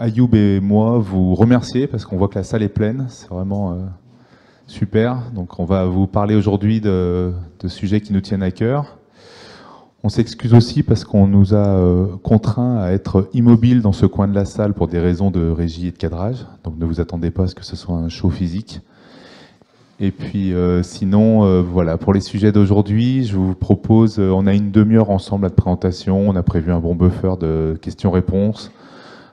Ayoub et moi vous remercier parce qu'on voit que la salle est pleine. C'est vraiment super. Donc on va vous parler aujourd'hui de sujets qui nous tiennent à cœur. On s'excuse aussi parce qu'on nous a contraints à être immobiles dans ce coin de la salle pour des raisons de régie et de cadrage. Donc ne vous attendez pas à ce que ce soit un show physique. Et puis sinon, voilà, pour les sujets d'aujourd'hui, je vous propose, on a une demi-heure ensemble à de présentation, on a prévu un bon buffer de questions-réponses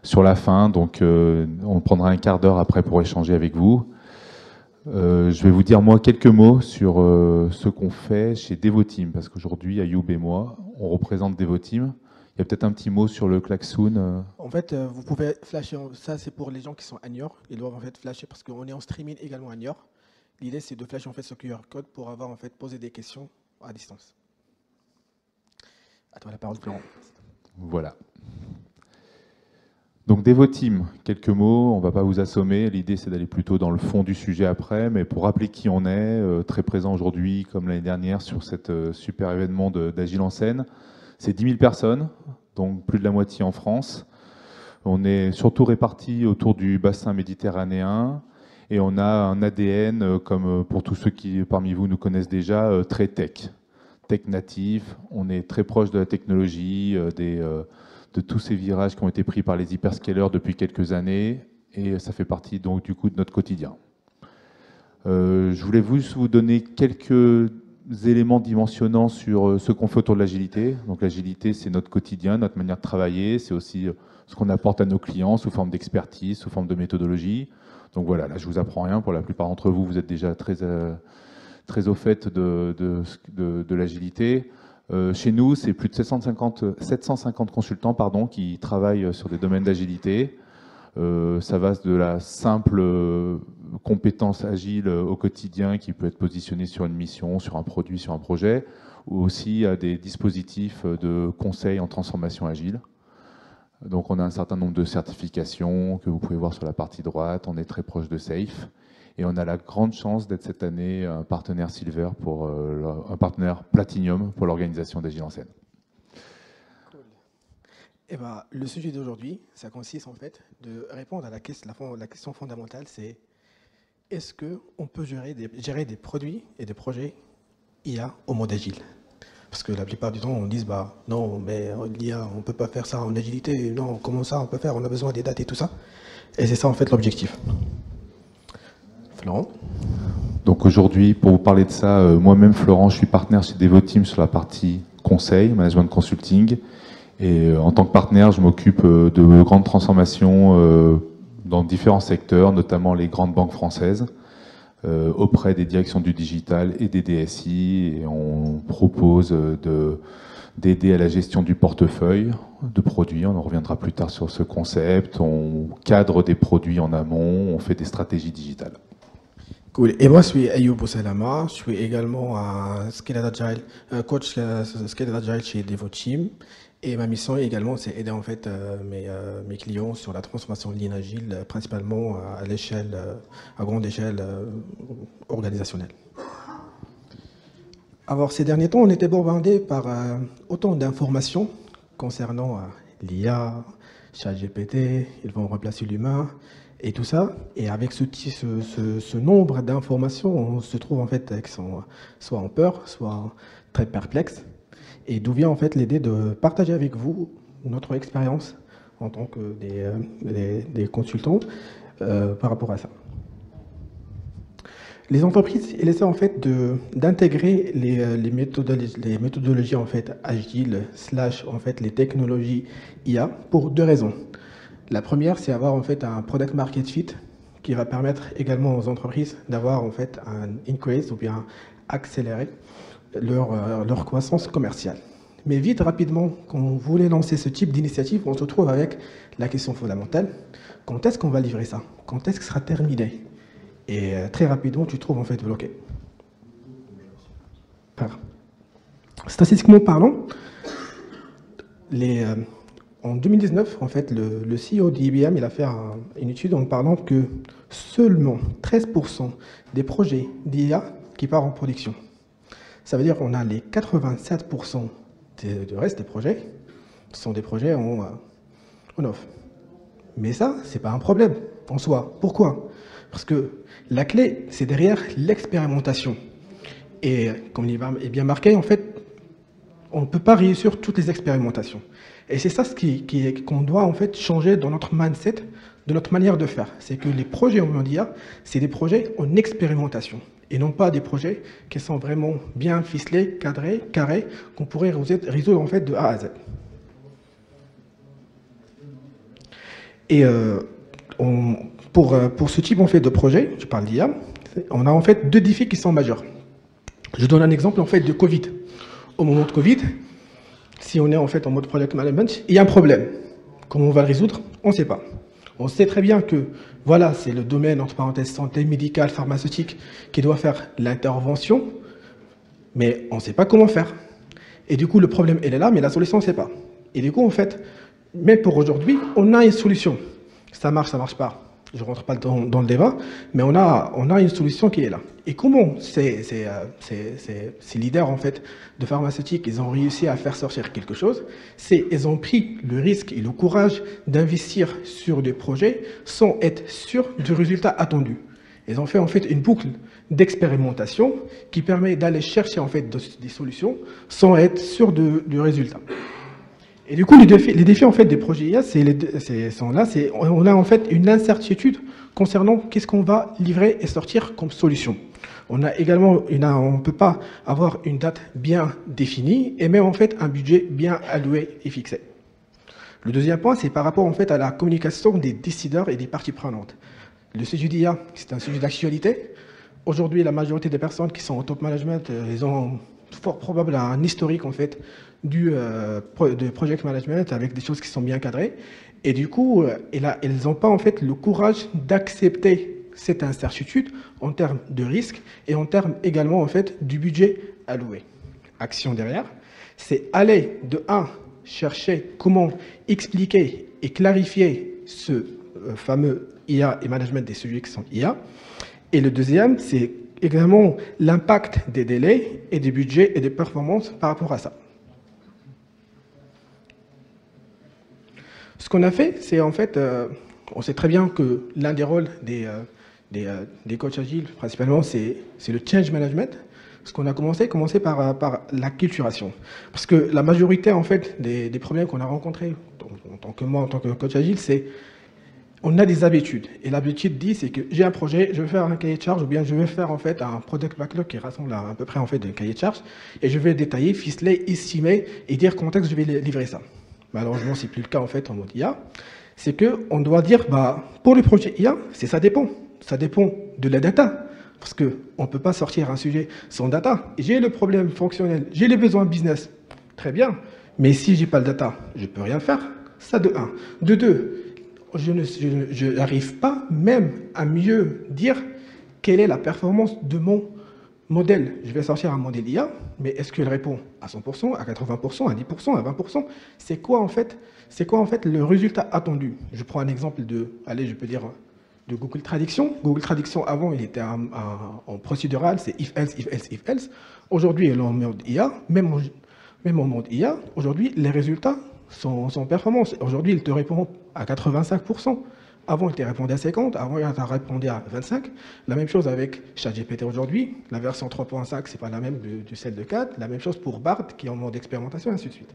sur la fin, donc on prendra un quart d'heure après pour échanger avec vous. Je vais vous dire moi quelques mots sur ce qu'on fait chez Devoteam, parce qu'aujourd'hui, Ayoub et moi, on représente Devoteam. Il y a peut-être un petit mot sur le klaxoon. En fait, vous pouvez flasher, ça c'est pour les gens qui sont à New York, ils doivent en fait flasher parce qu'on est en streaming également à New York. L'idée c'est de flasher en fait ce QR code pour avoir en fait posé des questions à distance. À toi la parole, Florent. Voilà. Donc Devoteam, quelques mots, on ne va pas vous assommer, l'idée c'est d'aller plutôt dans le fond du sujet après, mais pour rappeler qui on est, très présent aujourd'hui comme l'année dernière sur cet super événement d'Agile en scène, c'est 10 000 personnes, donc plus de la moitié en France. On est surtout répartis autour du bassin méditerranéen et on a un ADN, comme pour tous ceux qui parmi vous nous connaissent déjà, très tech natif. On est très proche de la technologie, de tous ces virages qui ont été pris par les hyperscalers depuis quelques années et ça fait partie donc du coup de notre quotidien. Je voulais juste vous donner quelques éléments dimensionnants sur ce qu'on fait autour de l'agilité. Donc l'agilité, c'est notre quotidien, notre manière de travailler, c'est aussi ce qu'on apporte à nos clients sous forme d'expertise, sous forme de méthodologie. Donc voilà, là je vous apprends rien, pour la plupart d'entre vous, vous êtes déjà très au fait de l'agilité. Chez nous, c'est plus de 750 consultants qui travaillent sur des domaines d'agilité. Ça va de la simple compétence agile au quotidien qui peut être positionnée sur une mission, sur un produit, sur un projet, ou aussi à des dispositifs de conseil en transformation agile. Donc on a un certain nombre de certifications que vous pouvez voir sur la partie droite. On est très proche de SAFe. Et on a la grande chance d'être cette année un partenaire Silver, un partenaire Platinum pour l'organisation d'Agile en scène. Cool. Et le sujet d'aujourd'hui, ça consiste en fait de répondre à la question fondamentale, c'est est-ce qu'on peut gérer des produits et des projets IA au mode agile? Parce que la plupart du temps, on dit non, mais l'IA, on ne peut pas faire ça en agilité. Non, comment ça on peut faire? On a besoin des dates et tout ça. Et c'est ça en fait l'objectif. Florent? Donc aujourd'hui, pour vous parler de ça, moi-même, Florent, je suis partenaire chez Devoteam sur la partie conseil, management consulting. Et en tant que partenaire, je m'occupe de grandes transformations dans différents secteurs, notamment les grandes banques françaises, auprès des directions du digital et des DSI. Et on propose d'aider à la gestion du portefeuille de produits. On en reviendra plus tard sur ce concept. On cadre des produits en amont, on fait des stratégies digitales. Cool. Et moi, je suis Ayoub Boussalama. Je suis également un coach Scaled Agile chez Devoteam. Et ma mission également, c'est aider en fait mes clients sur la transformation de Lean Agile, principalement à grande échelle organisationnelle. Alors, ces derniers temps, on était bombardé par autant d'informations concernant l'IA, ChatGPT, ils vont remplacer l'humain. Et tout ça, et avec ce nombre d'informations, on se trouve en fait soit en peur, soit très perplexe. Et d'où vient en fait l'idée de partager avec vous notre expérience en tant que des consultants par rapport à ça. Les entreprises, elles essaient en fait d'intégrer les méthodologies en fait agiles / en fait les technologies IA pour deux raisons. La première, c'est avoir en fait un product market fit qui va permettre également aux entreprises d'avoir en fait un increase ou bien accélérer leur croissance commerciale. Mais vite, rapidement, quand on voulait lancer ce type d'initiative, on se trouve avec la question fondamentale, quand est-ce qu'on va livrer ça? Quand est-ce que ce sera terminé? Et très rapidement, tu te trouves en fait bloqué. Statistiquement parlant, en 2019, en fait, le CEO d'IBM, il a fait une étude en parlant que seulement 13% des projets d'IA qui partent en production. Ça veut dire qu'on a les 87% du reste des projets, ce sont des projets en off. Mais ça, c'est pas un problème en soi. Pourquoi? Parce que la clé, c'est derrière l'expérimentation. Et comme il est bien marqué, en fait, on ne peut pas réussir toutes les expérimentations. Et c'est ça qu'on doit en fait changer dans notre mindset, de notre manière de faire. C'est que les projets en IA, c'est des projets en expérimentation. Et non pas des projets qui sont vraiment bien ficelés, cadrés, carrés, qu'on pourrait résoudre en fait de A à Z. Et pour ce type en fait de projet, je parle d'IA, on a en fait deux défis qui sont majeurs. Je donne un exemple en fait de Covid. Au moment de Covid, si on est en fait en mode project management, il y a un problème. Comment on va le résoudre? On ne sait pas. On sait très bien que voilà, c'est le domaine, entre parenthèses, santé, médicale, pharmaceutique, qui doit faire l'intervention, mais on ne sait pas comment faire. Et du coup, le problème, elle est là, mais la solution, on ne sait pas. Et du coup, en fait, même pour aujourd'hui, on a une solution. Ça marche pas. Je ne rentre pas dans le débat, mais on a une solution qui est là. Et comment ces leaders en fait, de pharmaceutique, ils ont réussi à faire sortir quelque chose? Ils ont pris le risque et le courage d'investir sur des projets sans être sûrs du résultat attendu. Ils ont fait en fait une boucle d'expérimentation qui permet d'aller chercher en fait des solutions sans être sûr du résultat. Et du coup, les défis en fait des projets IA, on a en fait une incertitude concernant qu'est-ce qu'on va livrer et sortir comme solution. On a également, on peut pas avoir une date bien définie et même en fait un budget bien alloué et fixé. Le deuxième point, c'est par rapport en fait à la communication des décideurs et des parties prenantes. Le sujet d'IA, c'est un sujet d'actualité. Aujourd'hui, la majorité des personnes qui sont au top management, ils ont fort probablement un historique en fait de project management avec des choses qui sont bien cadrées. Et du coup, elles n'ont pas en fait le courage d'accepter cette incertitude en termes de risque et en termes également en fait du budget alloué. Action derrière, c'est aller de 1, chercher comment expliquer et clarifier ce fameux IA et management des sujets qui sont IA. Et le deuxième, c'est également l'impact des délais et des budgets et des performances par rapport à ça. Ce qu'on a fait, c'est en fait, on sait très bien que l'un des rôles des coachs agiles, principalement, c'est le change management. Ce qu'on a commencé par l'acculturation. Parce que la majorité, en fait, des problèmes qu'on a rencontrés, en tant que coach agile, c'est on a des habitudes. Et l'habitude dit, c'est que j'ai un projet, je vais faire un cahier de charge, ou bien je vais faire en fait un product backlog qui rassemble à peu près en fait de cahier de charge, et je vais détailler, ficeler, estimer et dire quand est-ce que je vais livrer ça. Malheureusement, c'est plus le cas en fait en mode IA. C'est que on doit dire, pour les projets IA, ça dépend. Ça dépend de la data. Parce qu'on ne peut pas sortir un sujet sans data. J'ai le problème fonctionnel, j'ai les besoins business. Très bien. Mais si je n'ai pas le data, je ne peux rien faire. Ça de 1. De 2, je n'arrive pas même à mieux dire quelle est la performance de mon modèle. Je vais sortir un modèle IA, mais est-ce qu'il répond à 100%, à 80%, à 10%, à 20%? C'est quoi en fait le résultat attendu? Je prends un exemple de Google Traduction. Google Traduction, avant, il était en procédural, c'est if else, if else, if else. Aujourd'hui, il est en mode IA, même en mode IA, aujourd'hui, les résultats sont performants. Aujourd'hui, il te répond à 85%. Avant, il te répondait à 50%, avant, il te répondait à 25%. La même chose avec ChatGPT aujourd'hui. La version 3.5, c'est pas la même de celle de 4. La même chose pour Bard, qui est en mode expérimentation, et ainsi de suite.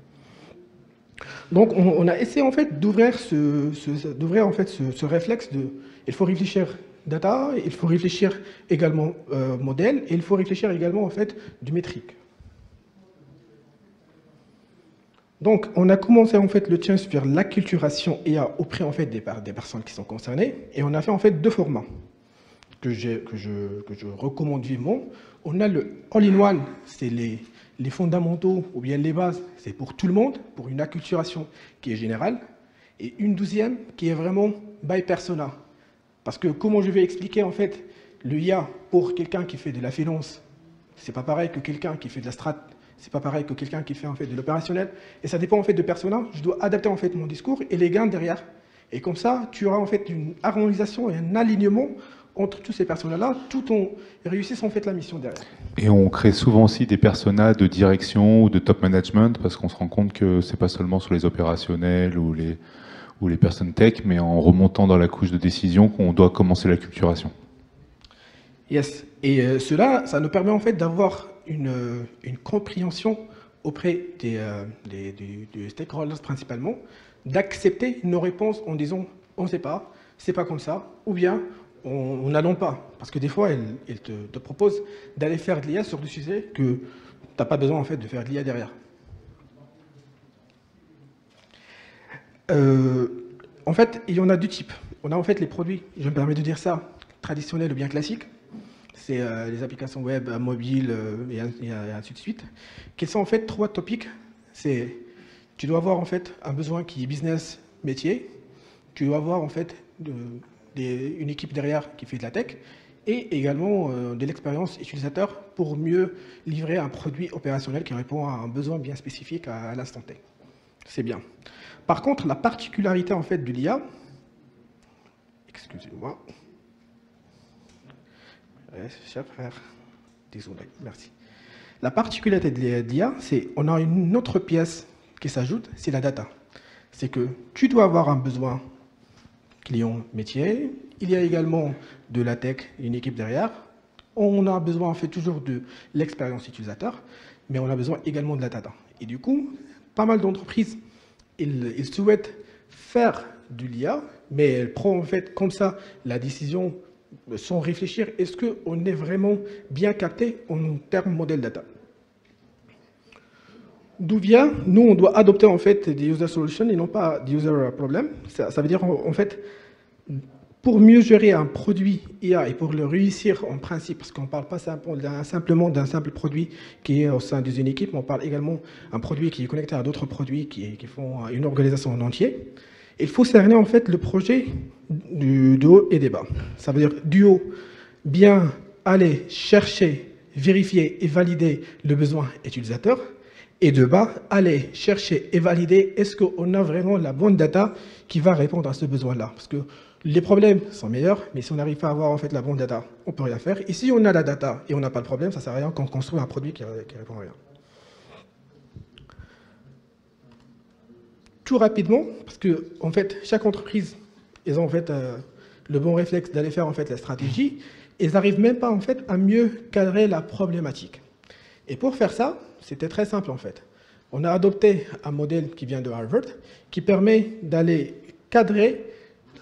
Donc, on a essayé en fait d'ouvrir ce réflexe de il faut réfléchir data, il faut réfléchir également modèle, et il faut réfléchir également en fait du métrique. Donc, on a commencé en fait le change vers l'acculturation IA auprès en fait des personnes qui sont concernées, et on a fait en fait 2 formats que je recommande vivement. On a le all-in-one, c'est les fondamentaux ou bien les bases, c'est pour tout le monde, pour une acculturation qui est générale, et une deuxième qui est vraiment by persona. Parce que comment je vais expliquer en fait le IA pour quelqu'un qui fait de la finance, c'est pas pareil que quelqu'un qui fait de la strat, c'est pas pareil que quelqu'un qui fait en fait de l'opérationnel, et ça dépend en fait de persona. Je dois adapter en fait mon discours et les gains derrière. Et comme ça, tu auras en fait une harmonisation et un alignement entre tous ces personnages-là, tout en réussissant en fait la mission derrière. Et on crée souvent aussi des personas de direction ou de top management, parce qu'on se rend compte que c'est pas seulement sur les opérationnels ou ou les personnes tech, mais en remontant dans la couche de décision qu'on doit commencer l'acculturation. Yes. Et cela, ça nous permet en fait d'avoir une compréhension auprès des stakeholders principalement, d'accepter nos réponses en disant on ne sait pas, c'est pas comme ça, ou bien on n'allons pas. Parce que des fois, elle te propose d'aller faire de l'IA sur des sujets que tu n'as pas besoin en fait de faire de l'IA derrière. En fait, il y en a deux types. On a en fait les produits, je me permets de dire ça, traditionnels ou bien classiques. C'est les applications web, mobiles et ainsi de suite. Quels sont en fait trois topics? C'est tu dois avoir en fait un besoin qui est business métier, tu dois avoir en fait une équipe derrière qui fait de la tech et également de l'expérience utilisateur pour mieux livrer un produit opérationnel qui répond à un besoin bien spécifique à l'instant T. C'est bien. Par contre, la particularité en fait de l'IA, excusez-moi, cher frère, désolé, merci. La particularité de l'IA, c'est qu'on a une autre pièce qui s'ajoute, c'est la data. C'est que tu dois avoir un besoin client métier, il y a également de la tech, une équipe derrière, on a besoin en fait toujours de l'expérience utilisateur, mais on a besoin également de la data. Et du coup, pas mal d'entreprises, ils souhaitent faire de l'IA, mais elles prennent en fait comme ça la décision sans réfléchir, est-ce qu'on est vraiment bien capté en termes modèle data? D'où vient, nous, on doit adopter en fait des user solutions et non pas des user problems. Ça veut dire en fait, pour mieux gérer un produit IA et pour le réussir en principe, parce qu'on ne parle pas simplement d'un simple produit qui est au sein d'une équipe, mais on parle également d'un produit qui est connecté à d'autres produits qui font une organisation en entier. Il faut cerner en fait le projet du haut et des bas. Ça veut dire du haut, bien aller chercher, vérifier et valider le besoin utilisateur. Et de bas, aller chercher et valider est-ce qu'on a vraiment la bonne data qui va répondre à ce besoin-là. Parce que les problèmes sont meilleurs, mais si on n'arrive pas à avoir en fait la bonne data, on ne peut rien faire. Et si on a la data et on n'a pas de problème, ça ne sert à rien qu'on construise un produit qui répond à rien. Tout rapidement, parce que en fait, chaque entreprise, ils ont en fait le bon réflexe d'aller faire en fait la stratégie, et ils n'arrivent même pas en fait à mieux cadrer la problématique. Et pour faire ça, c'était très simple en fait. On a adopté un modèle qui vient de Harvard, qui permet d'aller cadrer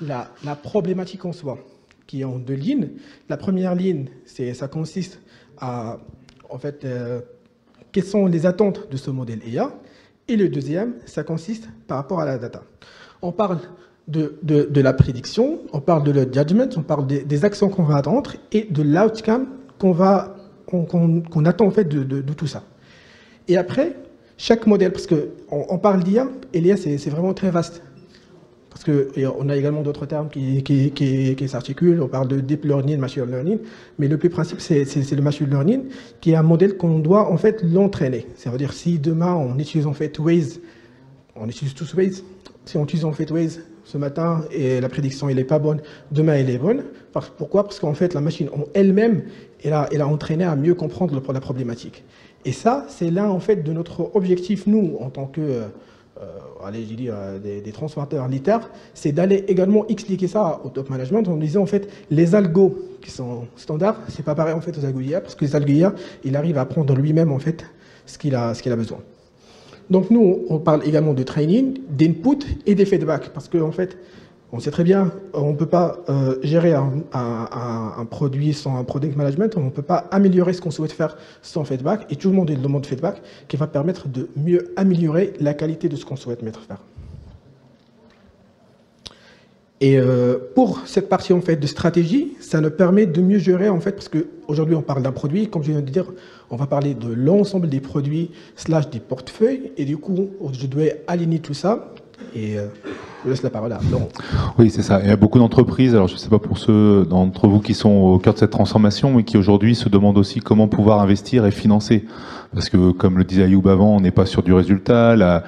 la problématique en soi, qui est en deux lignes. La première ligne, ça consiste à, en fait, quelles sont les attentes de ce modèle IA. Et le deuxième, ça consiste par rapport à la data. On parle de la prédiction, on parle de le judgment, on parle des actions qu'on va attendre et de l'outcome qu'on attend en fait de tout ça. Et après, chaque modèle, parce qu'on parle d'IA, et l'IA c'est vraiment très vaste. Parce qu'on a également d'autres termes qui s'articulent, on parle de deep learning, machine learning, mais le plus principal c'est le machine learning, qui est un modèle qu'on doit en fait l'entraîner. Ça veut dire si demain on utilise en fait Waze, on utilise tous Waze, si on utilise en fait Waze ce matin et la prédiction elle n'est pas bonne, demain elle est bonne. Pourquoi? Parce qu'en fait la machine en elle-même, elle a entraîné à mieux comprendre la problématique. Et ça, c'est l'un en fait de notre objectif, nous, en tant que des transformateurs littéraires, c'est d'aller également expliquer ça au top management en disant en fait les algos qui sont standards, c'est pas pareil en fait aux algos IA, parce que les algos IA, il arrive à prendre lui-même en fait ce qu'il a besoin. Donc nous, on parle également de training, d'input et des feedbacks, parce qu'en fait, on sait très bien, on ne peut pas gérer un produit sans un product management, on ne peut pas améliorer ce qu'on souhaite faire sans feedback, et tout le monde demande feedback qui va permettre de mieux améliorer la qualité de ce qu'on souhaite mettre faire. Et pour cette partie en fait de stratégie, ça nous permet de mieux gérer en fait, parce qu'aujourd'hui on parle d'un produit, comme je viens de dire, on va parler de l'ensemble des produits / des portefeuilles, et du coup je dois aligner tout ça. Et je laisse la parole à Laurent. Oui, c'est ça. Il y a beaucoup d'entreprises, alors je ne sais pas pour ceux d'entre vous qui sont au cœur de cette transformation, mais qui aujourd'hui se demandent aussi comment pouvoir investir et financer. Parce que, comme le disait Ayoub avant, on n'est pas sur du résultat. La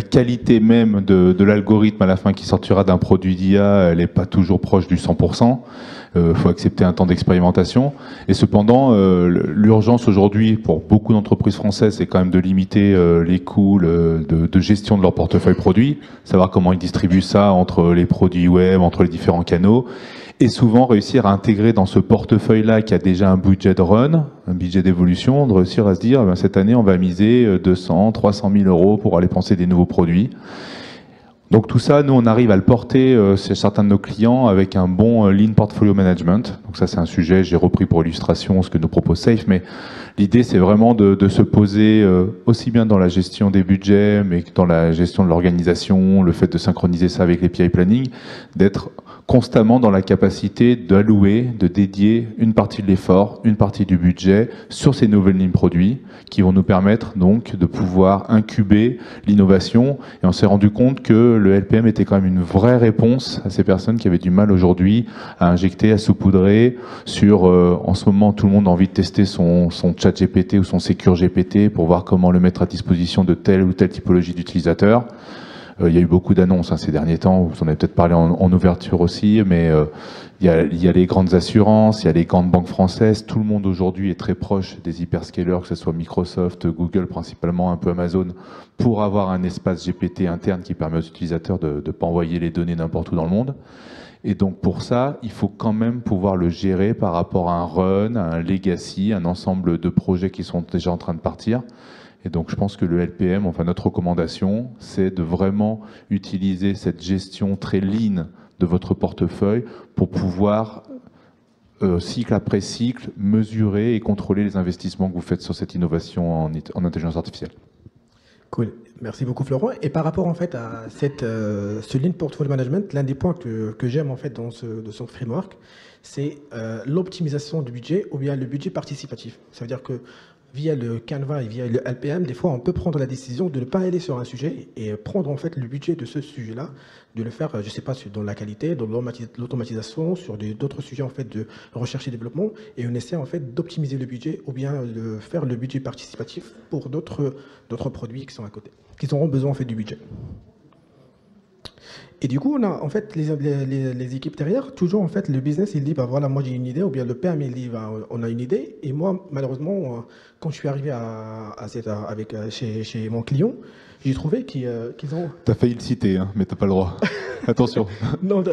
qualité même de l'algorithme à la fin qui sortira d'un produit d'IA, elle n'est pas toujours proche du 100%. faut accepter un temps d'expérimentation. Et cependant, l'urgence aujourd'hui pour beaucoup d'entreprises françaises, c'est quand même de limiter les coûts de gestion de leur portefeuille produit, savoir comment ils distribuent ça entre les produits web, entre les différents canaux, et souvent réussir à intégrer dans ce portefeuille-là qui a déjà un budget de run, un budget d'évolution, de réussir à se dire, cette année, on va miser 200, 300 000 euros pour aller penser des nouveaux produits. Donc tout ça, nous, on arrive à le porter chez certains de nos clients avec un bon Lean Portfolio Management. Donc ça, c'est un sujet, j'ai repris pour illustration ce que nous propose Safe, mais l'idée, c'est vraiment de se poser aussi bien dans la gestion des budgets, mais que dans la gestion de l'organisation, le fait de synchroniser ça avec les PI Planning, d'être constamment dans la capacité d'allouer, de dédier une partie de l'effort, une partie du budget sur ces nouvelles lignes produits qui vont nous permettre donc de pouvoir incuber l'innovation. Et on s'est rendu compte que le LPM était quand même une vraie réponse à ces personnes qui avaient du mal aujourd'hui à injecter, à saupoudrer sur, en ce moment, tout le monde a envie de tester son chat GPT ou son Secure GPT pour voir comment le mettre à disposition de telle ou telle typologie d'utilisateurs. Il y a eu beaucoup d'annonces ces derniers temps, vous en avez peut-être parlé en ouverture aussi, mais il y a les grandes assurances, il y a les grandes banques françaises, tout le monde aujourd'hui est très proche des hyperscalers, que ce soit Microsoft, Google principalement, un peu Amazon, pour avoir un espace GPT interne qui permet aux utilisateurs de ne pas envoyer les données n'importe où dans le monde. Et donc pour ça, il faut quand même pouvoir le gérer par rapport à un run, à un legacy, un ensemble de projets qui sont déjà en train de partir. Et donc je pense que le LPM, enfin notre recommandation, c'est de vraiment utiliser cette gestion très lean de votre portefeuille pour pouvoir, cycle après cycle, mesurer et contrôler les investissements que vous faites sur cette innovation en intelligence artificielle. Cool. Merci beaucoup Florent. Et par rapport en fait à ce Lean Portfolio Management, l'un des points que j'aime en fait dans son framework, c'est l'optimisation du budget ou bien le budget participatif. Ça veut dire que via le Canva et via le LPM, des fois, on peut prendre la décision de ne pas aller sur un sujet et prendre en fait le budget de ce sujet-là, de le faire, je ne sais pas, dans la qualité, dans l'automatisation, sur d'autres sujets en fait de recherche et développement, et on essaie en fait d'optimiser le budget ou bien de faire le budget participatif pour d'autres produits qui sont à côté, qui auront besoin en fait du budget. Et du coup, on a en fait les équipes derrière, toujours en fait le business, il dit, bah voilà, moi j'ai une idée, ou bien le PM, il dit, bah, on a une idée. Et moi, malheureusement, quand je suis arrivé chez mon client, j'ai trouvé qu'ils ont... T'as failli le citer, hein, mais t'as pas le droit. Attention. Non,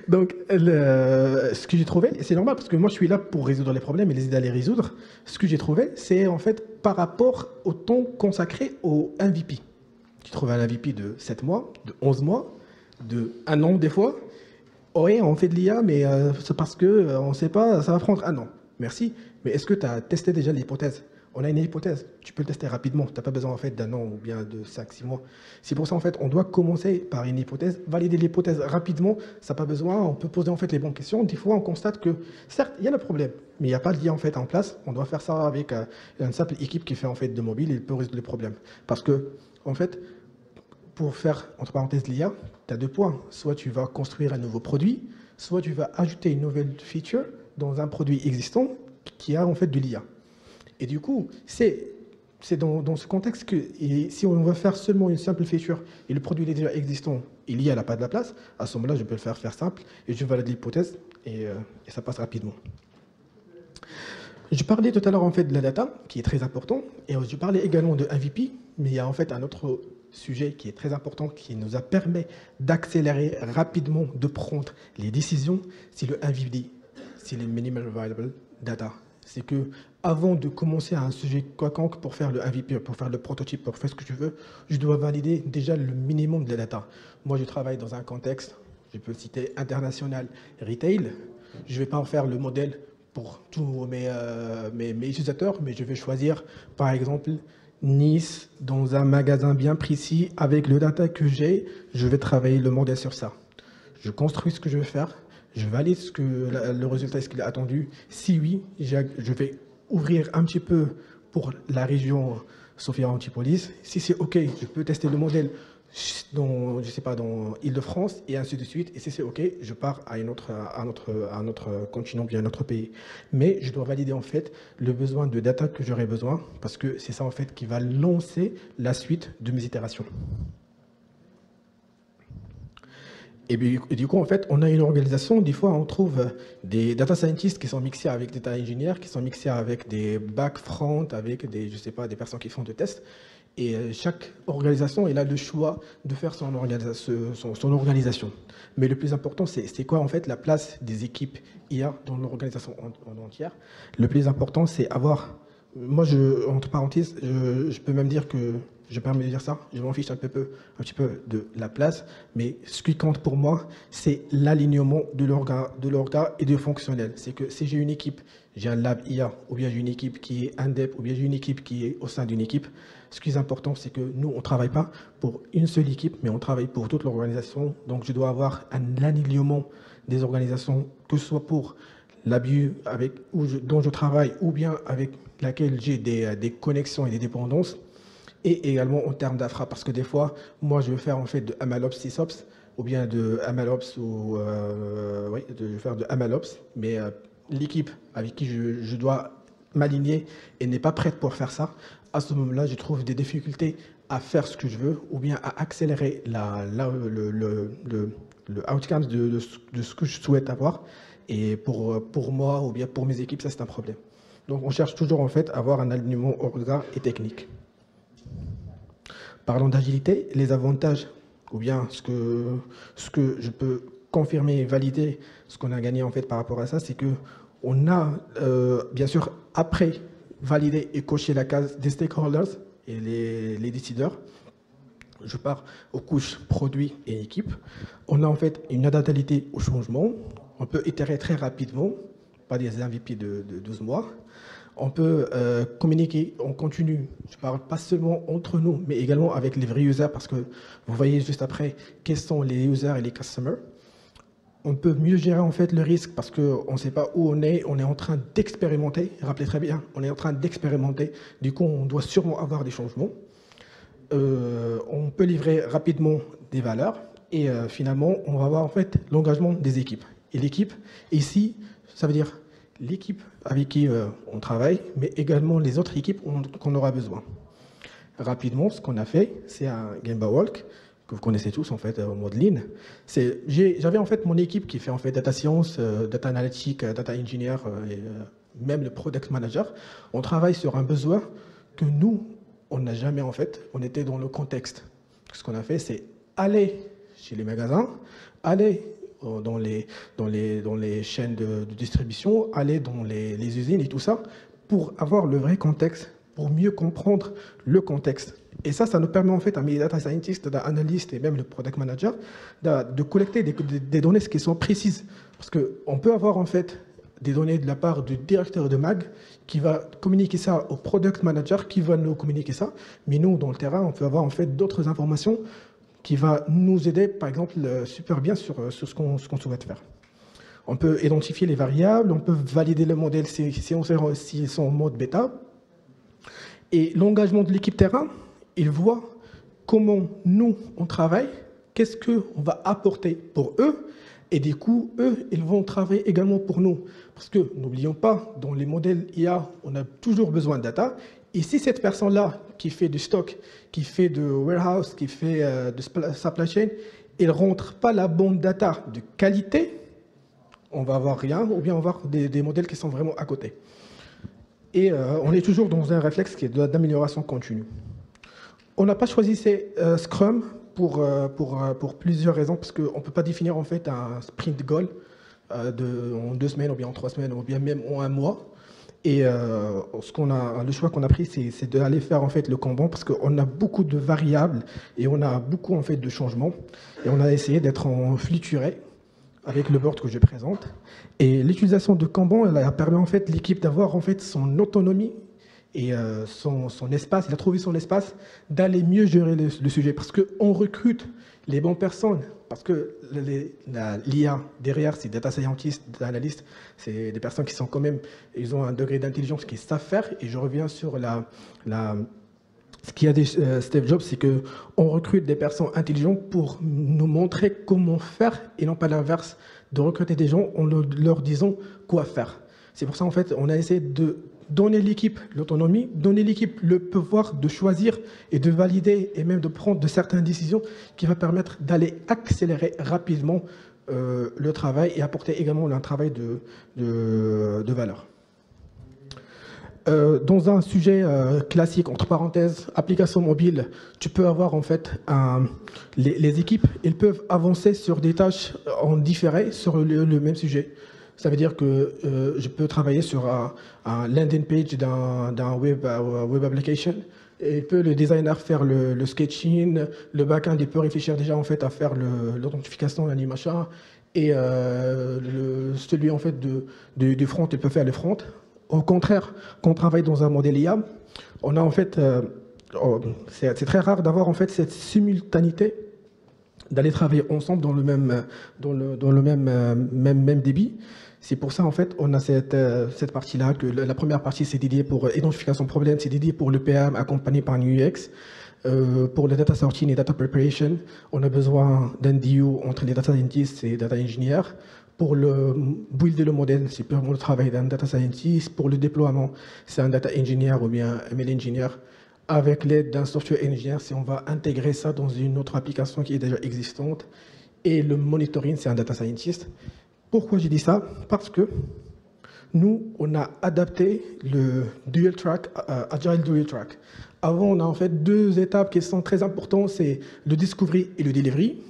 donc, ce que j'ai trouvé, c'est normal, parce que moi je suis là pour résoudre les problèmes et les aider à les résoudre. Ce que j'ai trouvé, c'est en fait par rapport au temps consacré au MVP. Tu trouves un MVP de 7 mois, de 11 mois, de 1 an des fois. Oui, on fait de l'IA, mais c'est parce qu'on ne sait pas, ça va prendre 1 an. Merci. Mais est-ce que tu as testé déjà l'hypothèse? On a une hypothèse, tu peux le tester rapidement. Tu n'as pas besoin en fait d'1 an ou bien de 5-6 mois. C'est pour ça en fait, on doit commencer par une hypothèse, valider l'hypothèse rapidement. Ça n'a pas besoin, on peut poser en fait les bonnes questions. Des fois, on constate que certes, il y a le problème, mais il n'y a pas de lien en fait en place. On doit faire ça avec une simple équipe qui fait en fait de mobile et peut résoudre le problème. Parce que en fait, pour faire, entre parenthèses, l'IA, tu as 2 points. Soit tu vas construire un nouveau produit, soit tu vas ajouter une nouvelle feature dans un produit existant qui a en fait de l'IA. Et du coup, c'est dans ce contexte que si on va faire seulement une simple feature et le produit est déjà existant et l'IA n'a pas de la place, à ce moment-là, je peux le faire simple et je valide l'hypothèse et ça passe rapidement. Je parlais tout à l'heure en fait de la data, qui est très important, et je parlais également de MVP, mais il y a en fait un autre sujet qui est très important, qui nous a permis d'accélérer rapidement, de prendre les décisions, c'est le MVP, c'est le Minimal Viable Data. C'est que avant de commencer à un sujet quelconque pour faire le MVP, pour faire le prototype, pour faire ce que je veux, je dois valider déjà le minimum de la data. Moi, je travaille dans un contexte, je peux citer international, retail. Je ne vais pas en faire le modèle pour tous mes utilisateurs, mais je vais choisir, par exemple, Nice, dans un magasin bien précis, avec le data que j'ai, je vais travailler le modèle sur ça. Je construis ce que je veux faire, je valide le résultat, est-ce qu'il est attendu. Si oui, je vais ouvrir un petit peu pour la région Sophia Antipolis. Si c'est OK, je peux tester le modèle dans, je sais pas, dans Île-de-France et ainsi de suite. Et si c'est OK, je pars à un autre continent, bien un autre pays. Mais je dois valider en fait le besoin de data que j'aurai besoin parce que c'est ça en fait qui va lancer la suite de mes itérations. Et du coup, en fait, on a une organisation, des fois, on trouve des data scientists qui sont mixés avec des data engineers, qui sont mixés avec des back front, avec des, je sais pas, des personnes qui font des tests. Et chaque organisation, elle a le choix de faire son organisation. Mais le plus important, c'est quoi, en fait, la place des équipes IA dans l'organisation en entière. Le plus important, c'est avoir... Moi, entre parenthèses, je peux même dire que je permets de dire ça, je m'en fiche un petit peu de la place, mais ce qui compte pour moi, c'est l'alignement de l'orga et du fonctionnel. C'est que si j'ai une équipe, j'ai un lab IA, ou bien j'ai une équipe qui est indep, ou bien j'ai une équipe qui est au sein d'une équipe, ce qui est important, c'est que nous, on ne travaille pas pour une seule équipe, mais on travaille pour toute l'organisation. Donc, je dois avoir un alignement des organisations, que ce soit pour l'abus dont je travaille, ou bien avec laquelle j'ai des connexions et des dépendances, et également en termes d'infra, parce que des fois, moi, je veux faire en fait de MLOps, SysOps, ou bien de MLOps, oui, je veux faire de MLOps, mais l'équipe avec qui je dois m'aligner et n'est pas prête pour faire ça, à ce moment-là, je trouve des difficultés à faire ce que je veux, ou bien à accélérer le outcome de ce que je souhaite avoir. Et pour moi, ou bien pour mes équipes, ça c'est un problème. Donc on cherche toujours en fait à avoir un alignement orga et technique. Parlons d'agilité, les avantages, ou bien ce que je peux confirmer et valider, ce qu'on a gagné en fait par rapport à ça, c'est que on a, bien sûr, après validé et coché la case des stakeholders et les décideurs, je pars aux couches produits et équipes. On a en fait une adaptabilité au changement. On peut itérer très rapidement, pas des MVP de 12 mois. On peut communiquer en continu. Je parle pas seulement entre nous, mais également avec les vrais users, parce que vous voyez juste après quels sont les users et les customers. On peut mieux gérer en fait le risque parce qu'on ne sait pas où on est en train d'expérimenter. Rappelez très bien, on est en train d'expérimenter. Du coup, on doit sûrement avoir des changements. On peut livrer rapidement des valeurs et finalement, on va avoir en fait l'engagement des équipes. Et l'équipe, ici, ça veut dire l'équipe avec qui on travaille, mais également les autres équipes qu'on aura besoin. Rapidement, ce qu'on a fait, c'est un Gemba Walk, que vous connaissez tous en fait, en mode lean. J'avais en fait mon équipe qui fait en fait data science, data analytics, data engineer et même le product manager. On travaille sur un besoin que nous, on n'a jamais en fait. On était dans le contexte. Ce qu'on a fait, c'est aller chez les magasins, aller dans les chaînes de distribution, aller dans les usines et tout ça, pour avoir le vrai contexte, pour mieux comprendre le contexte. Et ça nous permet en fait à mes data scientists, data analystes et même le product manager de collecter des données qui sont précises. Parce qu'on peut avoir en fait des données de la part du directeur de MAG qui va communiquer ça au product manager qui va nous communiquer ça. Mais nous, dans le terrain, on peut avoir en fait d'autres informations qui va nous aider, par exemple, super bien sur ce qu'on souhaite faire. On peut identifier les variables, on peut valider le modèle si ils sont en mode bêta. Et l'engagement de l'équipe terrain, il voit comment nous, on travaille, qu'est-ce qu'on va apporter pour eux, et du coup, eux, ils vont travailler également pour nous. Parce que, n'oublions pas, dans les modèles IA, on a toujours besoin de data. Et si cette personne-là, qui fait du stock, qui fait de warehouse, qui fait de supply chain, elle ne rentre pas la bonne data de qualité, on va avoir rien, ou bien on va avoir des modèles qui sont vraiment à côté. Et on est toujours dans un réflexe qui est d'amélioration continue. On n'a pas choisi Scrum pour plusieurs raisons, parce qu'on ne peut pas définir en fait un sprint goal en 2 semaines, ou bien en 3 semaines, ou bien même en 1 mois. Et le choix qu'on a pris, c'est d'aller faire en fait le Kanban, parce qu'on a beaucoup de variables et on a beaucoup en fait de changements. Et on a essayé d'être en fluturé avec le board que je présente. Et l'utilisation de Kanban, elle a permis en fait l'équipe d'avoir en fait son autonomie et son espace. Il a trouvé son espace d'aller mieux gérer le sujet, parce qu'on recrute les bonnes personnes. Parce que l'IA, derrière, c'est data scientists, data analystes, c'est des personnes qui sont quand même, ils ont un degré d'intelligence qu'ils savent faire. Et je reviens sur ce qu'il y a des Steve Jobs, c'est qu'on recrute des personnes intelligentes pour nous montrer comment faire, et non pas l'inverse, de recruter des gens en leur disant quoi faire. C'est pour ça, en fait, on a essayé de donner l'équipe l'autonomie, donner l'équipe le pouvoir de choisir et de valider et même de prendre de certaines décisions qui va permettre d'aller accélérer rapidement le travail et apporter également un travail de valeur. Dans un sujet classique, entre parenthèses, application mobile, tu peux avoir en fait les équipes, elles peuvent avancer sur des tâches en différé sur le même sujet. Ça veut dire que je peux travailler sur un landing page d'un web application. Et peut le designer faire le sketching, le backend il peut réfléchir déjà en fait à faire l'authentification, l'animation, et celui en fait du front il peut faire le front. Au contraire, quand on travaille dans un modèle IA, on a en fait, c'est très rare d'avoir en fait cette simultanéité d'aller travailler ensemble dans le même débit. C'est pour ça, en fait, on a cette partie-là, que la première partie, c'est dédié pour identification de problème, c'est dédié pour le PM accompagné par un UX. Pour le data sorting et data preparation, on a besoin d'un DU entre les data scientists et les data engineers. Pour le builder le modèle, c'est purement le travail d'un data scientist. Pour le déploiement, c'est un data engineer ou bien un ML engineer. Avec l'aide d'un software engineer, si on va intégrer ça dans une autre application qui est déjà existante. Et le monitoring, c'est un data scientist. Pourquoi j'ai dit ça? Parce que nous, on a adapté le dual track, Agile Dual Track. Avant, on a en fait deux étapes qui sont très importantes, c'est le discovery et le delivery.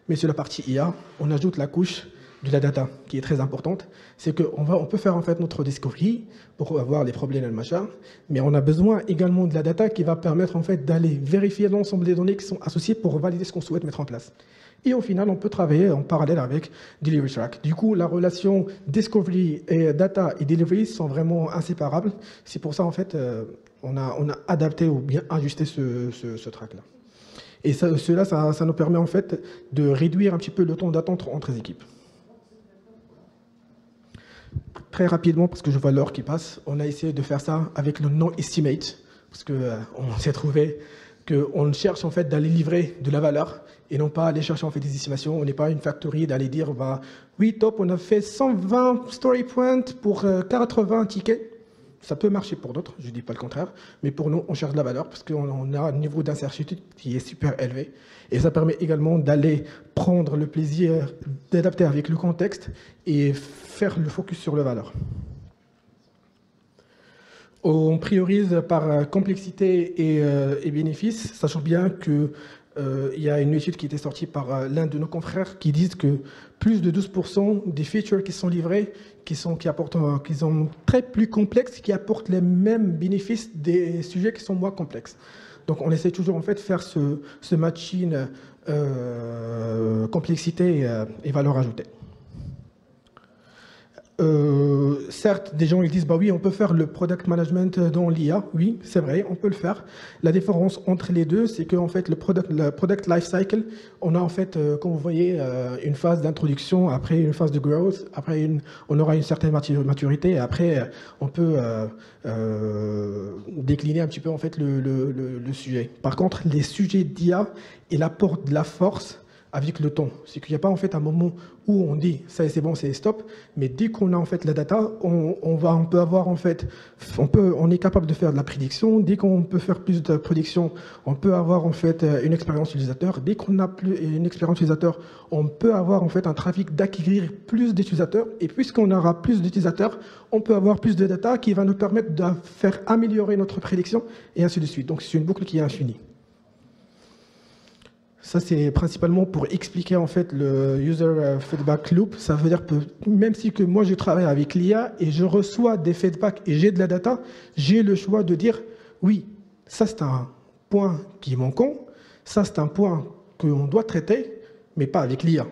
Mais sur la partie IA, on ajoute la couche de la data qui est très importante. C'est qu'on peut faire en fait notre discovery pour avoir les problèmes et le machin, mais on a besoin également de la data qui va permettre en fait d'aller vérifier l'ensemble des données qui sont associées pour valider ce qu'on souhaite mettre en place. Et au final, on peut travailler en parallèle avec Delivery Track. Du coup, la relation Discovery et Data et Delivery sont vraiment inséparables. C'est pour ça, en fait, on a adapté ou bien ajusté ce track-là. Et cela, ça nous permet, en fait, de réduire un petit peu le temps d'attente entre les équipes. Très rapidement, parce que je vois l'heure qui passe, on a essayé de faire ça avec le non-estimate, parce qu'on s'est trouvé qu'on cherche, en fait, d'aller livrer de la valeur et non pas aller chercher en fait des estimations. On n'est pas une factory d'aller dire bah, oui, top, on a fait 120 story points pour 80 tickets. Ça peut marcher pour d'autres, je ne dis pas le contraire, mais pour nous, on cherche de la valeur parce qu'on a un niveau d'incertitude qui est super élevé. Et ça permet également d'aller prendre le plaisir d'adapter avec le contexte et faire le focus sur la valeur. On priorise par complexité et bénéfices, sachant bien que il y a une étude qui était sortie par l'un de nos confrères qui disent que plus de 12% des features qui sont livrées, qui sont très plus complexes, qui apportent les mêmes bénéfices des sujets qui sont moins complexes. Donc on essaie toujours en fait de faire ce matching complexité et valeur ajoutée. Certes, des gens ils disent bah oui, on peut faire le product management dans l'IA. Oui, c'est vrai, on peut le faire. La différence entre les deux, c'est qu'en fait le product life cycle, on a en fait, comme vous voyez, une phase d'introduction, après une phase de growth, après on aura une certaine maturité, et après on peut décliner un petit peu en fait le sujet. Par contre, les sujets d'IA, ils apportent de la force avec le temps. C'est qu'il n'y a pas en fait un moment où on dit ça c'est bon, c'est stop, mais dès qu'on a en fait la data, on peut avoir en fait, on est capable de faire de la prédiction. Dès qu'on peut faire plus de prédiction, on peut avoir en fait une expérience utilisateur. Dès qu'on a plus une expérience utilisateur, on peut avoir en fait un trafic d'acquérir plus d'utilisateurs. Et puisqu'on aura plus d'utilisateurs, on peut avoir plus de data qui va nous permettre de faire améliorer notre prédiction et ainsi de suite. Donc c'est une boucle qui est infinie. Ça, c'est principalement pour expliquer en fait le user feedback loop. Ça veut dire que même si que moi je travaille avec l'IA et je reçois des feedbacks et j'ai de la data, j'ai le choix de dire oui, ça c'est un point qui est manquant, ça c'est un point qu'on doit traiter, mais pas avec l'IA.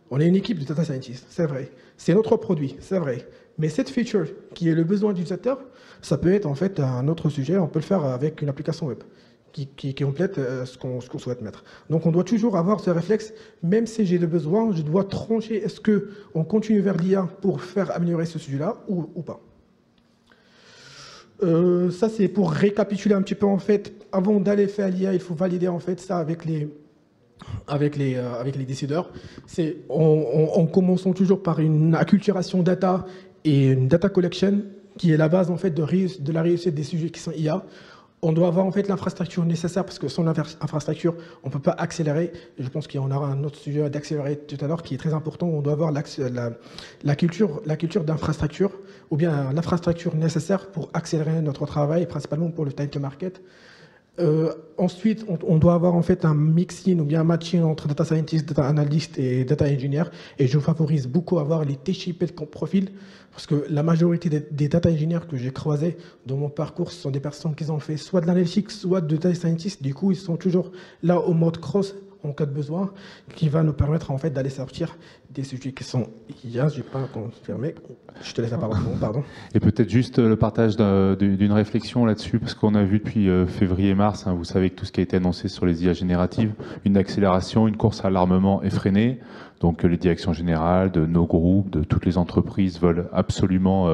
On est une équipe de data scientists, c'est vrai. C'est notre produit, c'est vrai. Mais cette feature qui est le besoin de l'utilisateur, ça peut être en fait un autre sujet. On peut le faire avec une application web qui complète ce qu'on souhaite mettre. Donc on doit toujours avoir ce réflexe, même si j'ai le besoin, je dois trancher, est-ce qu'on continue vers l'IA pour faire améliorer ce sujet-là ou pas. Ça c'est pour récapituler un petit peu en fait, avant d'aller faire l'IA, il faut valider en fait ça avec les décideurs. En commençant toujours par une acculturation data et une data collection. qui est la base en fait de la réussite des sujets qui sont IA. On doit avoir en fait l'infrastructure nécessaire parce que sans infrastructure, on ne peut pas accélérer. Et je pense qu'il y en aura un autre sujet d'accélérer tout à l'heure qui est très important. On doit avoir la culture d'infrastructure ou bien l'infrastructure nécessaire pour accélérer notre travail, principalement pour le time to market. Ensuite, on doit avoir en fait un mixing ou bien un matching entre data scientist, data analyst et data engineer. Et je favorise beaucoup à avoir les TCP comme profil parce que la majorité des data engineers que j'ai croisés dans mon parcours ce sont des personnes qui ont fait soit de l'analytics, soit de data scientist. Du coup, ils sont toujours là au mode cross en cas de besoin, qui va nous permettre en fait d'aller sortir des sujets qui sont IA. Je n'ai pas confirmé. Je te laisse la parole. Pardon. Et peut-être juste le partage d'une réflexion là-dessus, parce qu'on a vu depuis février-mars, hein, vous savez que tout ce qui a été annoncé sur les IA génératives, une accélération, une course à l'armement effrénée. Donc les directions générales de nos groupes, de toutes les entreprises veulent absolument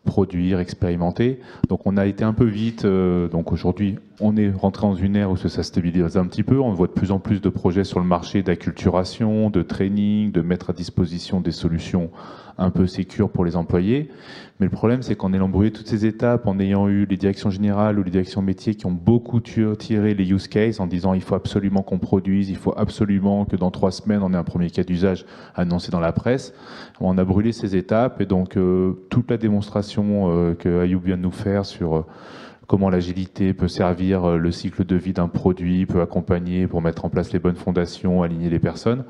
produire, expérimenter. Donc on a été un peu vite. Donc aujourd'hui, on est rentré dans une ère où ça stabilise un petit peu. On voit de plus en plus de projets sur le marché d'acculturation, de training, de mettre à disposition des solutions un peu sécures pour les employés. Mais le problème, c'est qu'en ayant brûlé toutes ces étapes, en ayant eu les directions générales ou les directions métiers qui ont beaucoup tiré les use cases en disant il faut absolument qu'on produise, il faut absolument que dans 3 semaines, on ait un premier cas d'usage annoncé dans la presse. On a brûlé ces étapes et donc toute la démonstration que Ayoub vient de nous faire sur comment l'agilité peut servir le cycle de vie d'un produit, peut accompagner pour mettre en place les bonnes fondations, aligner les personnes.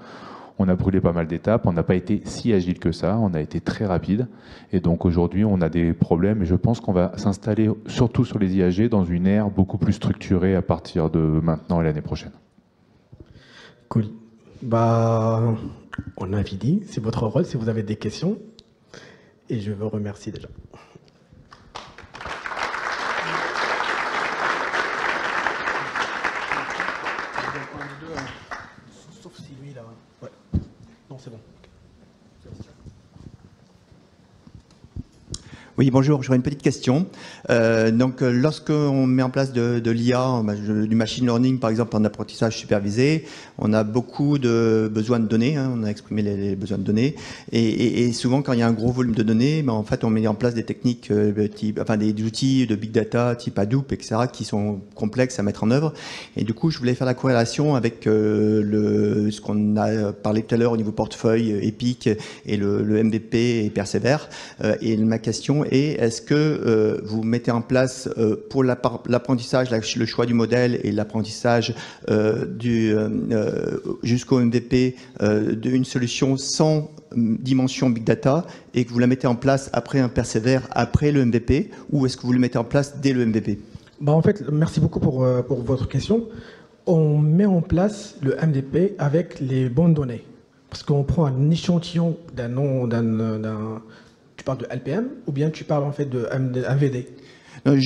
On a brûlé pas mal d'étapes, on n'a pas été si agile que ça, on a été très rapide. Et donc aujourd'hui, on a des problèmes et je pense qu'on va s'installer, surtout sur les IAG, dans une ère beaucoup plus structurée à partir de maintenant et l'année prochaine. Cool. Bah, on a fini. C'est votre rôle si vous avez des questions. Et je vous remercie déjà. Sauf si lui, là. Ouais. Non, c'est bon. Oui, bonjour, j'aurais une petite question. Lorsqu'on met en place de l'IA, du machine learning, par exemple, en apprentissage supervisé, on a beaucoup de besoins de données, hein, on a exprimé les besoins de données, et souvent, quand il y a un gros volume de données, en fait, on met en place des techniques, des outils de big data, type Hadoop, etc., qui sont complexes à mettre en œuvre. Et du coup, je voulais faire la corrélation avec ce qu'on a parlé tout à l'heure au niveau portefeuille, Epic, et le MVP et Persévère. Et ma question est, est-ce que vous mettez en place pour l'apprentissage, le choix du modèle et l'apprentissage jusqu'au MVP d'une solution sans dimension Big Data et que vous la mettez en place après un Persévère, après le MVP, ou est-ce que vous le mettez en place dès le MVP? Bah en fait, merci beaucoup pour votre question. On met en place le MVP avec les bonnes données. Parce qu'on prend un échantillon tu parles de LPM ou bien tu parles en fait de MVD? En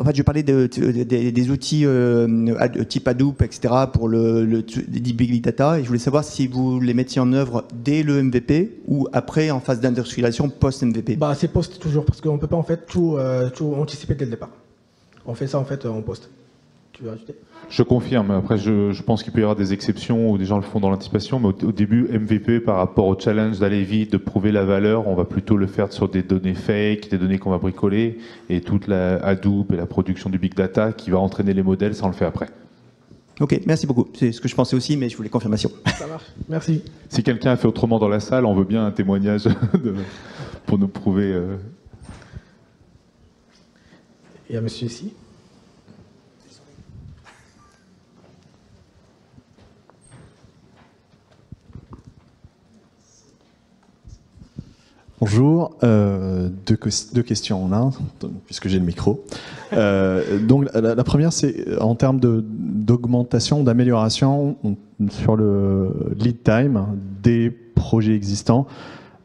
fait, je parlais des outils type Hadoop, etc. pour le Big Data, et je voulais savoir si vous les mettiez en œuvre dès le MVP ou après en phase d'industrialisation post-MVP. Bah, c'est post toujours, parce qu'on ne peut pas en fait tout anticiper dès le départ. On fait ça en fait en post. Tu veux ajouter? Je confirme. Après, je pense qu'il peut y avoir des exceptions où des gens le font dans l'anticipation, mais au début, MVP, par rapport au challenge d'aller vite, de prouver la valeur, on va plutôt le faire sur des données fake, des données qu'on va bricoler, et toute la Hadoop et la production du Big Data qui va entraîner les modèles, ça on le fait après. Ok, merci beaucoup. C'est ce que je pensais aussi, mais je voulais confirmation. Ça marche. Merci. Si quelqu'un a fait autrement dans la salle, on veut bien un témoignage pour nous prouver. Il y a monsieur ici. Bonjour, deux questions en un, puisque j'ai le micro. Donc la première, c'est en termes d'augmentation, d'amélioration sur le lead time des projets existants,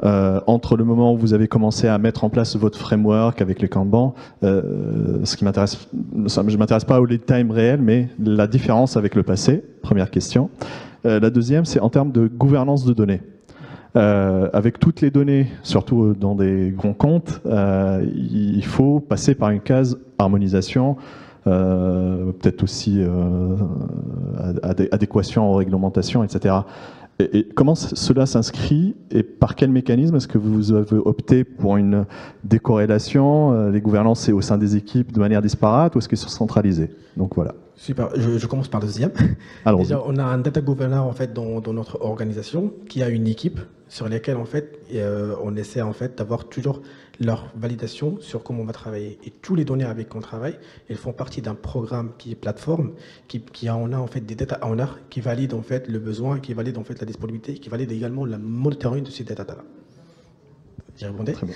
entre le moment où vous avez commencé à mettre en place votre framework avec les Kanban, ce qui m'intéresse, je ne m'intéresse pas au lead time réel, mais la différence avec le passé, première question. La deuxième, c'est en termes de gouvernance de données. Avec toutes les données, surtout dans des grands comptes, il faut passer par une case harmonisation, peut-être aussi adéquation aux réglementations, etc. Et comment cela s'inscrit et par quel mécanisme est-ce que vous avez opté pour une décorrélation, les gouvernances c'est au sein des équipes de manière disparate ou est-ce que c'est centralisé? Donc voilà. Super, je commence par le deuxième. Allons-y. Déjà, on a un data governor en fait dans notre organisation qui a une équipe sur laquelle en fait on essaie en fait d'avoir toujours leur validation sur comment on va travailler. Et tous les données avec qu'on travaille, elles font partie d'un programme qui est plateforme, on a en fait des data owners qui valident en fait le besoin, qui valident en fait la disponibilité, qui valident également la monitoring de ces data là. J'y répondais. Très bien.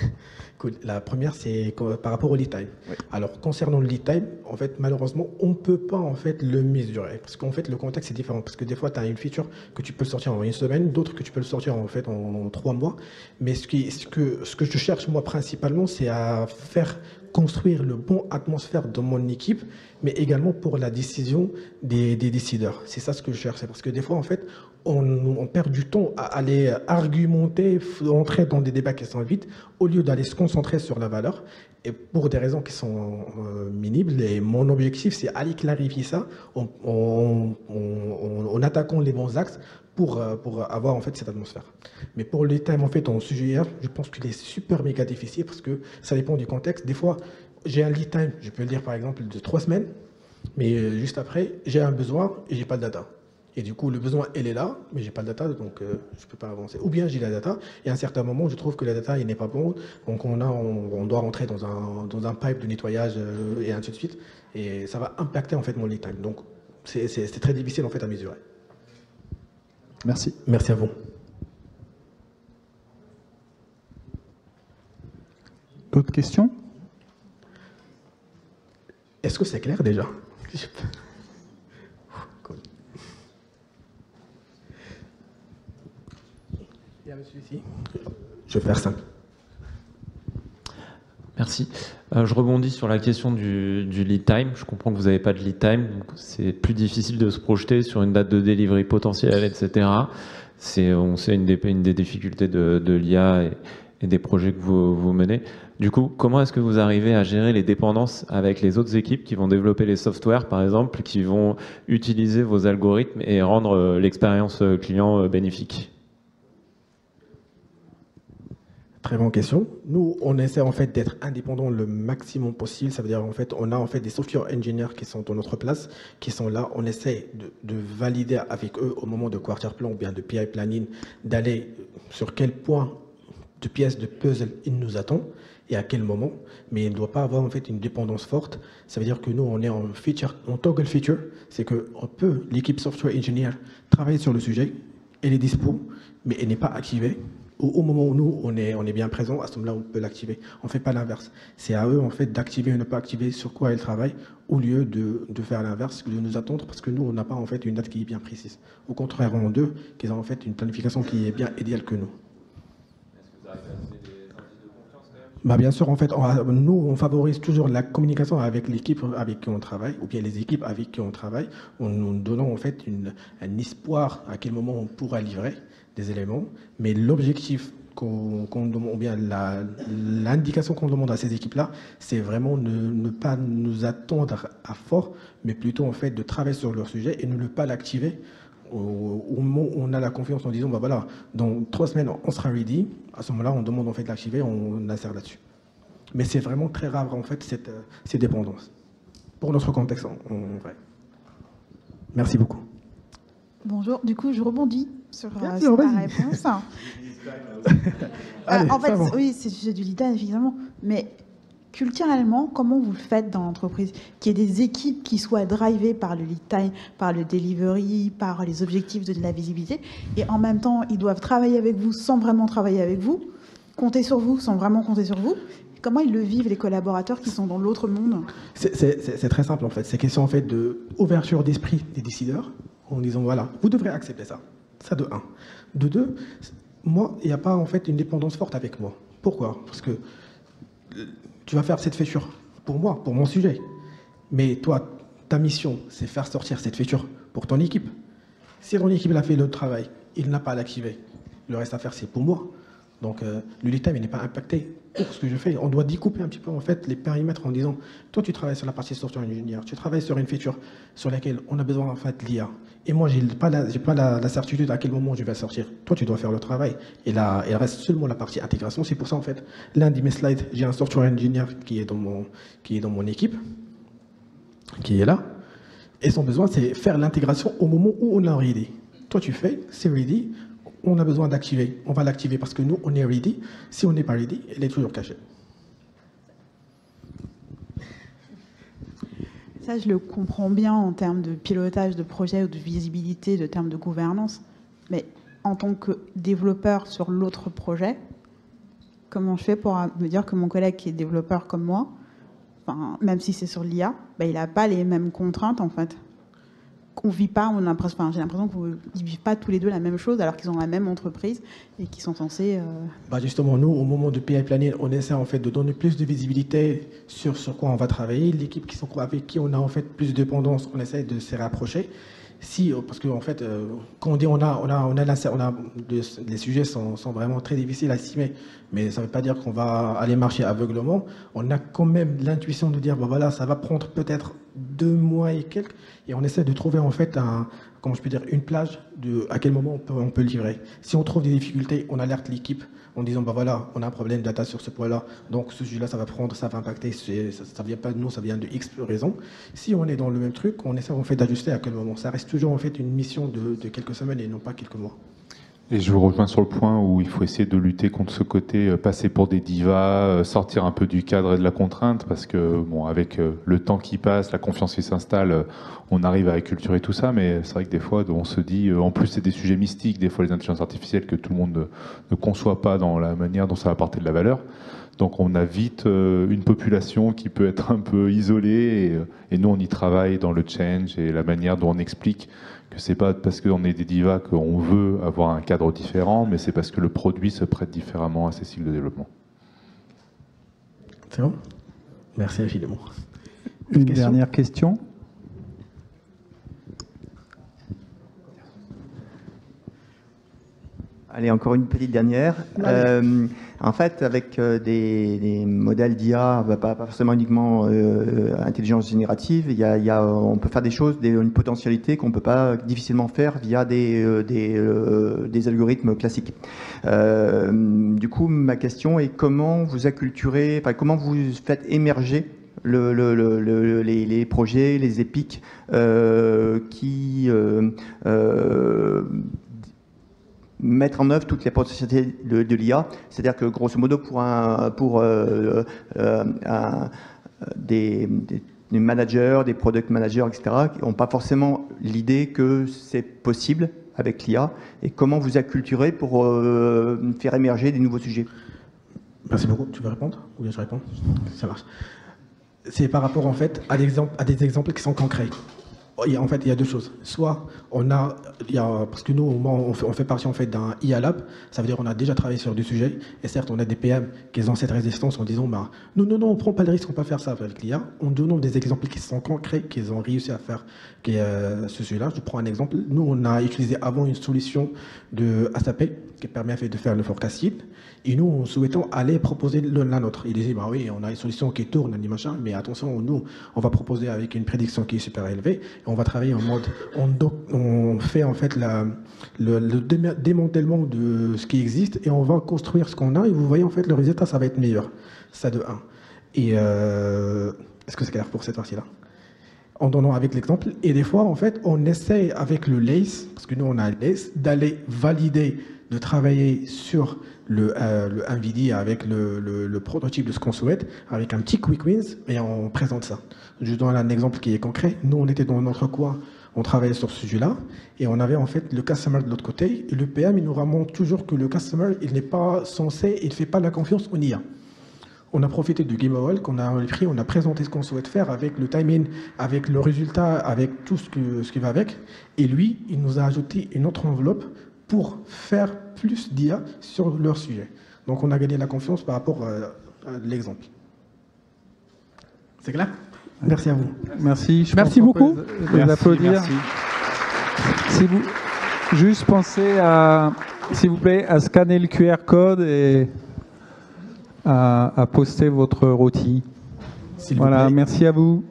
Cool. La première, c'est par rapport au lead time. Oui. Alors, concernant le lead time, en fait, malheureusement, on ne peut pas en fait le mesurer. Parce qu'en fait, le contexte est différent. Parce que des fois, tu as une feature que tu peux sortir en une semaine, d'autres que tu peux le sortir en fait en 3 mois. Mais ce que je cherche, moi, principalement, c'est à faire construire le bon atmosphère dans mon équipe, mais également pour la décision des décideurs. C'est ça ce que je cherche. C'est parce que des fois, en fait, on perd du temps à aller argumenter, entrer dans des débats qui sont vides, au lieu d'aller se concentrer sur la valeur, et pour des raisons qui sont minimes. Et mon objectif, c'est aller clarifier ça en attaquant les bons axes pour avoir en fait cette atmosphère. Mais pour les thèmes en fait en sujet hier, je pense qu'il est super méga difficile parce que ça dépend du contexte. Des fois, j'ai un lead time, je peux le dire par exemple de 3 semaines, mais juste après, j'ai un besoin et j'ai pas de data. Et du coup, le besoin, elle est là, mais j'ai pas de data, donc je peux pas avancer. Ou bien j'ai la data, et à un certain moment, je trouve que la data, il n'est pas bon, donc on doit rentrer dans un pipe de nettoyage et ainsi de suite, et ça va impacter en fait mon lead time. Donc c'est très difficile en fait à mesurer. Merci. Merci à vous. D'autres questions? Est-ce que c'est clair déjà? Cool. Il y a monsieur ici. Je vais faire simple. Merci. Je rebondis sur la question du lead time. Je comprends que vous n'avez pas de lead time, donc c'est plus difficile de se projeter sur une date de delivery potentielle, etc. On sait une des difficultés de l'IA et des projets que vous menez. Du coup, comment est-ce que vous arrivez à gérer les dépendances avec les autres équipes qui vont développer les softwares, par exemple, qui vont utiliser vos algorithmes et rendre l'expérience client bénéfique? Très bonne question. Nous, on essaie en fait d'être indépendants le maximum possible. Ça veut dire en fait, on a en fait des software engineers qui sont dans notre place, qui sont là. On essaie de valider avec eux au moment de quarter plan ou bien de PI planning, d'aller sur quel point de pièces de puzzle il nous attend et à quel moment. Mais il ne doit pas avoir en fait une dépendance forte. Ça veut dire que nous, on est en feature, en toggle feature. C'est que on peut, l'équipe software engineer, travailler sur le sujet. Elle est dispo, mais elle n'est pas activée. Au moment où nous, on est bien présent, à ce moment-là, on peut l'activer. On ne fait pas l'inverse. C'est à eux, en fait, d'activer ou ne pas activer sur quoi ils travaillent, au lieu de faire l'inverse, de nous attendre, parce que nous, on n'a pas, en fait, une date qui est bien précise. Au contraire, on d'eux, qu'ils ont, en fait, une planification qui est bien idéale que nous. Est-ce que vous arrivez à donner des indices de confiance, quand même? Bah, bien sûr, en fait, nous, on favorise toujours la communication avec l'équipe avec qui on travaille, ou bien les équipes avec qui on travaille, en nous donnant, en fait, un espoir à quel moment on pourra livrer des éléments, mais l'objectif qu'on demande, ou bien l'indication qu'on demande à ces équipes-là, c'est vraiment ne pas nous attendre à fort, mais plutôt en fait de travailler sur leur sujet et ne pas l'activer au moment où on a la confiance en disant, bah voilà, dans 3 semaines, on sera ready. À ce moment-là, on demande en fait de l'activer, on insère là-dessus. Mais c'est vraiment très rare en fait ces dépendances, pour notre contexte en vrai. Merci beaucoup. Bonjour, du coup, je rebondis sur la réponse. Allez, en fait, bon. oui, c'est le sujet du lead time, évidemment. Mais culturellement, comment vous le faites dans l'entreprise? Qu'il y ait des équipes qui soient drivées par le lead time, par le delivery, par les objectifs de la visibilité, et en même temps, ils doivent travailler avec vous sans vraiment travailler avec vous, compter sur vous sans vraiment compter sur vous. Comment ils le vivent, les collaborateurs qui sont dans l'autre monde? C'est très simple, en fait. C'est question, en fait, d'ouverture d'esprit des décideurs, en disant, voilà, vous devrez accepter ça. Ça de 1. De 2, moi, il n'y a pas en fait une dépendance forte avec moi. Pourquoi? Parce que tu vas faire cette feature pour moi, pour mon sujet. Mais toi, ta mission, c'est faire sortir cette feature pour ton équipe. Si ton équipe a fait le travail, il n'a pas à l'activer. Le reste à faire, c'est pour moi. Donc, le lead time, il n'est pas impacté pour ce que je fais. On doit découper un petit peu en fait les périmètres en disant, toi tu travailles sur la partie software engineer, tu travailles sur une feature sur laquelle on a besoin en fait de l'IA. Et moi, j'ai pas la certitude à quel moment je vais sortir. Toi, tu dois faire le travail. Et là, il reste seulement la partie intégration. C'est pour ça, en fait, l'un de mes slides, j'ai un software engineer qui est dans mon équipe, qui est là. Et son besoin, c'est faire l'intégration au moment où on est ready. Toi, tu fais, c'est ready. On a besoin d'activer. On va l'activer parce que nous, on est ready. Si on n'est pas ready, elle est toujours cachée. Ça, je le comprends bien en termes de pilotage de projet ou de visibilité, de termes de gouvernance. Mais en tant que développeur sur l'autre projet, comment je fais pour me dire que mon collègue qui est développeur comme moi, enfin, même si c'est sur l'IA, ben, il n'a pas les mêmes contraintes en fait. Qu'on vit pas, j'ai l'impression qu'ils ne vivent pas tous les deux la même chose alors qu'ils ont la même entreprise et qu'ils sont censés... Justement, nous, au moment de PI Planning, on essaie en fait de donner plus de visibilité sur quoi on va travailler. L'équipe avec qui on a en fait plus de dépendance, on essaie de se rapprocher. Parce que en fait, quand on dit les sujets sont vraiment très difficiles à estimer, mais ça ne veut pas dire qu'on va aller marcher aveuglement. On a quand même l'intuition de dire, voilà, ça va prendre peut-être 2 mois et quelques, et on essaie de trouver en fait une plage à quel moment on peut livrer. Si on trouve des difficultés, on alerte l'équipe en disant, voilà, on a un problème de data sur ce point-là, donc ce sujet-là, ça va impacter, ça vient pas de nous, ça vient de X raisons. Si on est dans le même truc, on essaie en fait d'ajuster à quel moment. Ça reste toujours en fait une mission de quelques semaines et non pas quelques mois. Et je vous rejoins sur le point où il faut essayer de lutter contre ce côté passer pour des divas, sortir un peu du cadre et de la contrainte, parce que avec le temps qui passe, la confiance qui s'installe, on arrive à acculturer tout ça, mais c'est vrai que des fois on se dit, en plus c'est des sujets mystiques, des fois les intelligences artificielles que tout le monde ne conçoit pas dans la manière dont ça va apporter de la valeur. Donc on a vite une population qui peut être un peu isolée, et nous on y travaille dans le change et la manière dont on explique que c'est pas parce qu'on est des divas qu'on veut avoir un cadre différent, mais c'est parce que le produit se prête différemment à ces cycles de développement. C'est bon ? Merci infiniment. Une dernière question ? Allez, encore une petite dernière. En fait, avec des modèles d'IA, pas forcément uniquement intelligence générative, on peut faire des choses, une potentialité qu'on ne peut pas difficilement faire via des algorithmes classiques. Du coup, ma question est comment vous acculturez, comment vous faites émerger les projets, les épiques qui mettre en œuvre toutes les potentialités de l'IA, c'est-à-dire que grosso modo pour des managers, des product managers, etc., qui n'ont pas forcément l'idée que c'est possible avec l'IA, et comment vous acculturez pour faire émerger des nouveaux sujets. Merci beaucoup. Tu veux répondre ou bien je réponds? Ça marche. C'est par rapport en fait à des exemples qui sont concrets. En fait, il y a deux choses. Soit parce que nous, on fait partie en fait d'un IA Lab, ça veut dire qu'on a déjà travaillé sur des sujets, et certes, on a des PM qui ont cette résistance en disant, non, on ne prend pas le risque, on ne peut pas faire ça avec l'IA. En donnant des exemples qui sont concrets, qu'ils ont réussi à faire ce sujet-là. Je prends un exemple. Nous, on a utilisé avant une solution de SAP qui permet de faire le forecasting, et nous, en souhaitant aller proposer la nôtre. Il disait, oui, on a une solution qui tourne, mais attention, nous, on va proposer avec une prédiction qui est super élevée. On va travailler en mode, on fait en fait le démantèlement de ce qui existe et on va construire ce qu'on a, et vous voyez en fait le résultat, ça va être meilleur. Ça de 1. Et est-ce que c'est clair pour cette partie-là? En donnant avec l'exemple, et des fois en fait on essaie avec le LACE, parce que nous on a le LACE, d'aller valider, de travailler sur le NVIDIA avec le prototype de ce qu'on souhaite, avec un petit quick wins, et on présente ça. Je donne un exemple qui est concret. Nous, on était dans notre coin, on travaillait sur ce sujet-là, et on avait en fait le customer de l'autre côté, et le PM, il nous remonte toujours que le customer, il n'est pas censé, il ne fait pas la confiance en IA. On a profité du Game Award qu'on a pris, on a présenté ce qu'on souhaite faire avec le timing, avec le résultat, avec tout ce qui va avec, et lui, il nous a ajouté une autre enveloppe pour faire plus d'IA sur leur sujet. Donc on a gagné la confiance par rapport à l'exemple. C'est clair? Merci à vous. Merci. Merci beaucoup. Les applaudir. Merci. Si vous juste pensez à, s'il vous plaît, à scanner le QR code et à poster votre rôti. S'il vous Voilà, plaît. merci à vous.